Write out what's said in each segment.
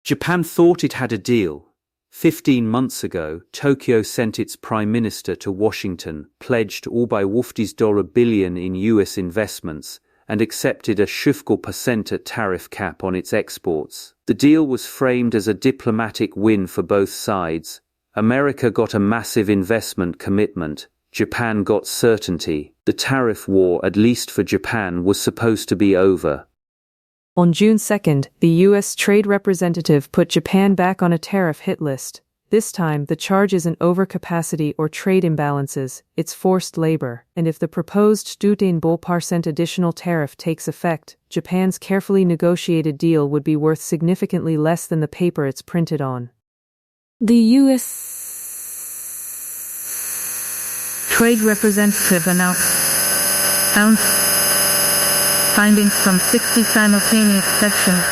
Japan thought it had a deal. 15 months ago, Tokyo sent its prime minister to Washington, pledged all by $50 billion in US investments, and accepted a 50% tariff cap on its exports. The deal was framed as a diplomatic win for both sides. America got a massive investment commitment. Japan got certainty. The tariff war, at least for Japan, was supposed to be over. On June 2nd, the U.S. Trade Representative put Japan back on a tariff hit list. This time, the charge isn't overcapacity or trade imbalances, it's forced labor. And if the proposed 15% additional tariff takes effect, Japan's carefully negotiated deal would be worth significantly less than the paper it's printed on. The U.S. Trade Representative announced findings from 60 simultaneous sections.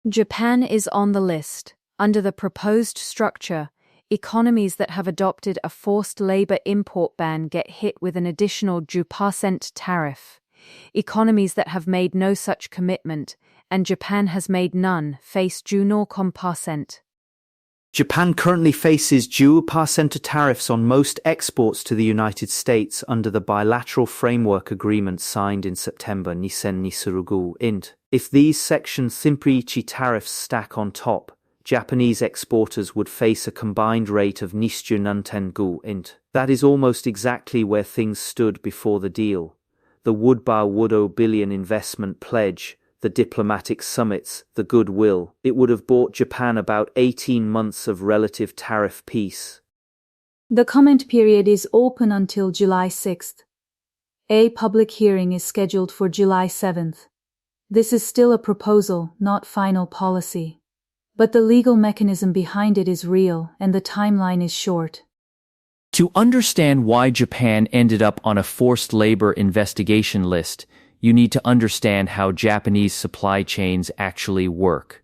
Japan is on the list. Under the proposed structure, economies that have adopted a forced labor import ban get hit with an additional 2% tariff. Economies that have made no such commitment, and Japan has made none, face 0%. Japan currently faces 0% tariffs on most exports to the United States under the bilateral framework agreement signed in September 2022. If these Section 3 tariffs stack on top, Japanese exporters would face a combined rate of 20%. That is almost exactly where things stood before the deal. The $50 billion investment pledge, the diplomatic summits, the goodwill, it would have bought Japan about 18 months of relative tariff peace. The comment period is open until July 6th. A public hearing is scheduled for July 7th. This is still a proposal, not final policy. But the legal mechanism behind it is real, and the timeline is short. To understand why Japan ended up on a forced labor investigation list, you need to understand how Japanese supply chains actually work.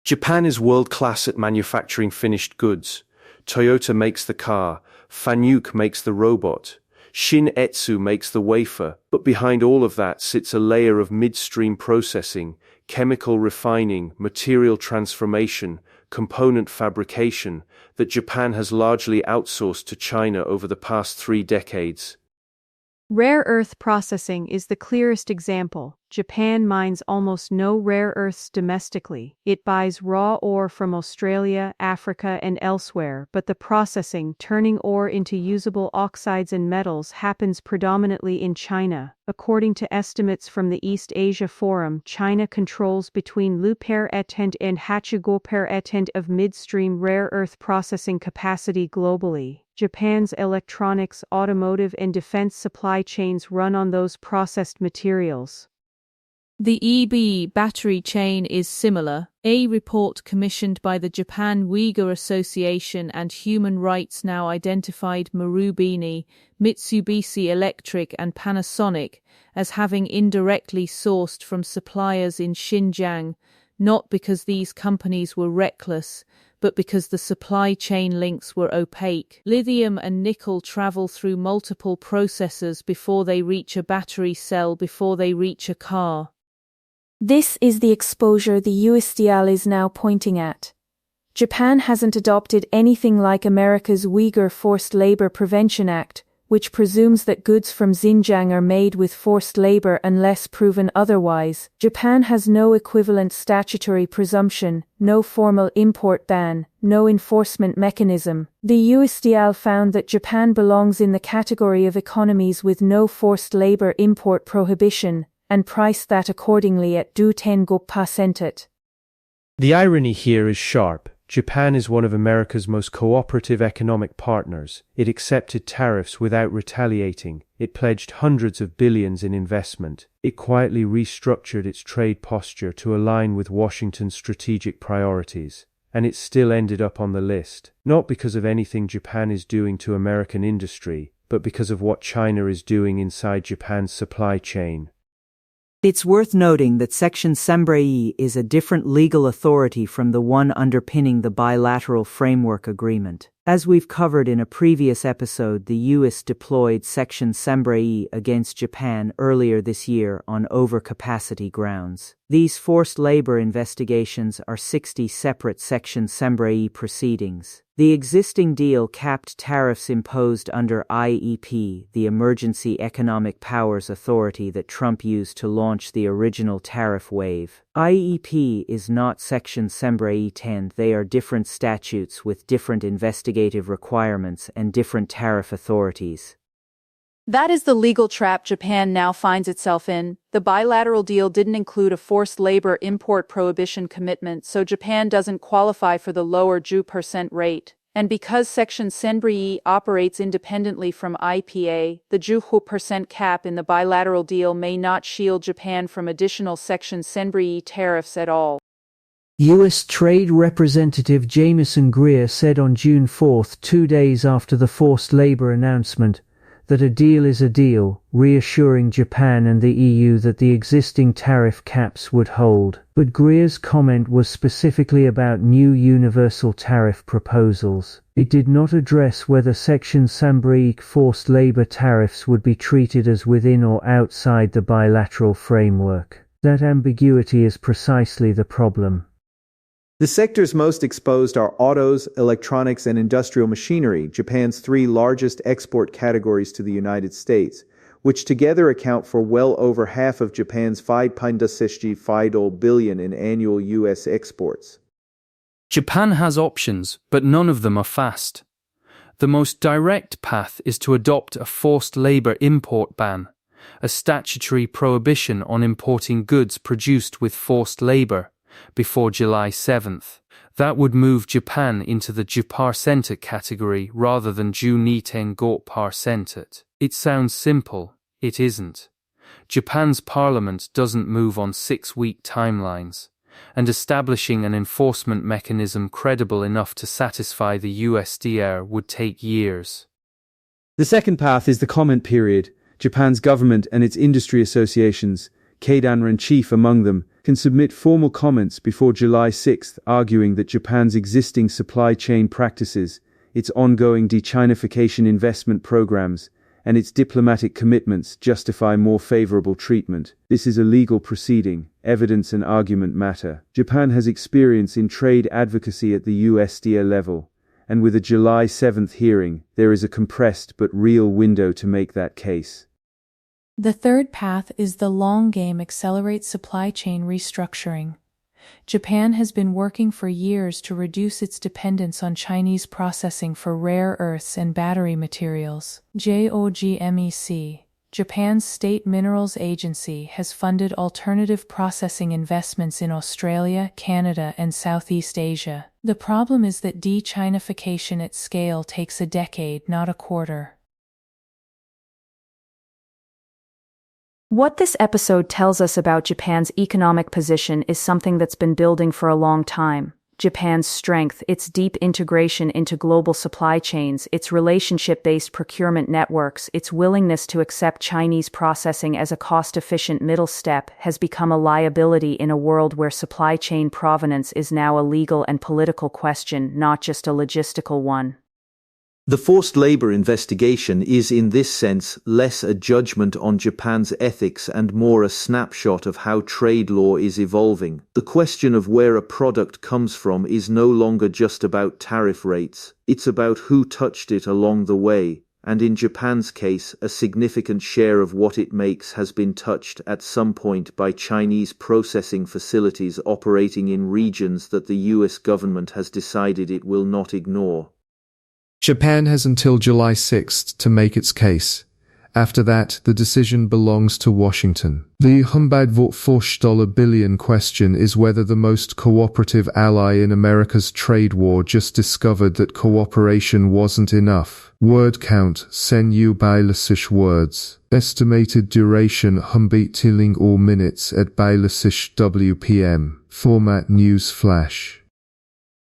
Japan is world-class at manufacturing finished goods. Toyota makes the car, Fanuc makes the robot, Shin Etsu makes the wafer, but behind all of that sits a layer of midstream processing, chemical refining, material transformation, component fabrication that Japan has largely outsourced to China over the past 3 decades. Rare earth processing is the clearest example. Japan mines almost no rare earths domestically. It buys raw ore from Australia, Africa, and elsewhere, but the processing, turning ore into usable oxides and metals, happens predominantly in China. According to estimates from the East Asia Forum, China controls between 10% and 20% of midstream rare earth processing capacity globally. Japan's electronics, automotive, and defense supply chains run on those processed materials. The EV battery chain is similar. A report commissioned by the Japan Uyghur Association and Human Rights Now identified Marubeni, Mitsubishi Electric, and Panasonic as having indirectly sourced from suppliers in Xinjiang, not because these companies were reckless, but because the supply chain links were opaque. Lithium and nickel travel through multiple processors before they reach a battery cell, before they reach a car. This is the exposure the USTR is now pointing at. Japan hasn't adopted anything like America's Uyghur Forced Labor Prevention Act, which presumes that goods from Xinjiang are made with forced labor unless proven otherwise. Japan has no equivalent statutory presumption, no formal import ban, no enforcement mechanism. The USTR found that Japan belongs in the category of economies with no forced labor import prohibition, and priced that accordingly at 10%. The irony here is sharp. Japan is one of America's most cooperative economic partners. It accepted tariffs without retaliating. It pledged hundreds of billions in investment. It quietly restructured its trade posture to align with Washington's strategic priorities. And it still ended up on the list, not because of anything Japan is doing to American industry, but because of what China is doing inside Japan's supply chain. It's worth noting that Section Sembrei is a different legal authority from the one underpinning the bilateral framework agreement. As we've covered in a previous episode, the US deployed Section Sembrei against Japan earlier this year on overcapacity grounds. These forced labor investigations are 60 separate Section Sembrei proceedings. The existing deal capped tariffs imposed under IEP, the Emergency Economic Powers Authority that Trump used to launch the original tariff wave. IEP is not Section Sembrei 10. They are different statutes with different investigative requirements and different tariff authorities. That is the legal trap Japan now finds itself in. The bilateral deal didn't include a forced labor import prohibition commitment, so Japan doesn't qualify for the lower 2% rate. And because Section Sembrei operates independently from IPA, the 2% cap in the bilateral deal may not shield Japan from additional Section Sembrei tariffs at all. U.S. Trade Representative Jamieson Greer said on June 4, 2 days after the forced labor announcement, that a deal is a deal, reassuring Japan and the EU that the existing tariff caps would hold. But Greer's comment was specifically about new universal tariff proposals. It did not address whether Section Sembrei forced labor tariffs would be treated as within or outside the bilateral framework. That ambiguity is precisely the problem. The sectors most exposed are autos, electronics, and industrial machinery, Japan's three largest export categories to the United States, which together account for well over half of Japan's 5.65 billion in annual U.S. exports. Japan has options, but none of them are fast. The most direct path is to adopt a forced labor import ban, a statutory prohibition on importing goods produced with forced labor, before July 7th. That would move Japan into the 2% category rather than 2.5%. It sounds simple, it isn't. Japan's parliament doesn't move on 6-week timelines, and establishing an enforcement mechanism credible enough to satisfy the USTR would take years. The second path is the comment period. Japan's government and its industry associations, Keidanren chief among them, can submit formal comments before July 6, arguing that Japan's existing supply chain practices, its ongoing de-Chinification investment programs, and its diplomatic commitments justify more favorable treatment. This is a legal proceeding. Evidence and argument matter. Japan has experience in trade advocacy at the USTR level, and with a July 7 hearing, there is a compressed but real window to make that case. The third path is the long game: accelerate supply chain restructuring. Japan has been working for years to reduce its dependence on Chinese processing for rare earths and battery materials. JOGMEC, Japan's state minerals agency, has funded alternative processing investments in Australia, Canada, and Southeast Asia. The problem is that de-Chinification at scale takes a decade, not a quarter. What this episode tells us about Japan's economic position is something that's been building for a long time. Japan's strength, its deep integration into global supply chains, its relationship-based procurement networks, its willingness to accept Chinese processing as a cost-efficient middle step has become a liability in a world where supply chain provenance is now a legal and political question, not just a logistical one. The forced labor investigation is in this sense less a judgment on Japan's ethics and more a snapshot of how trade law is evolving. The question of where a product comes from is no longer just about tariff rates, it's about who touched it along the way, and in Japan's case, a significant share of what it makes has been touched at some point by Chinese processing facilities operating in regions that the US government has decided it will not ignore. Japan has until July 6 to make its case. After that, the decision belongs to Washington. The $140 billion question is whether the most cooperative ally in America's trade war just discovered that cooperation wasn't enough. Word count, Senyu Bailasish words. Estimated duration Tilling all minutes at Bailasish WPM. Format news flash.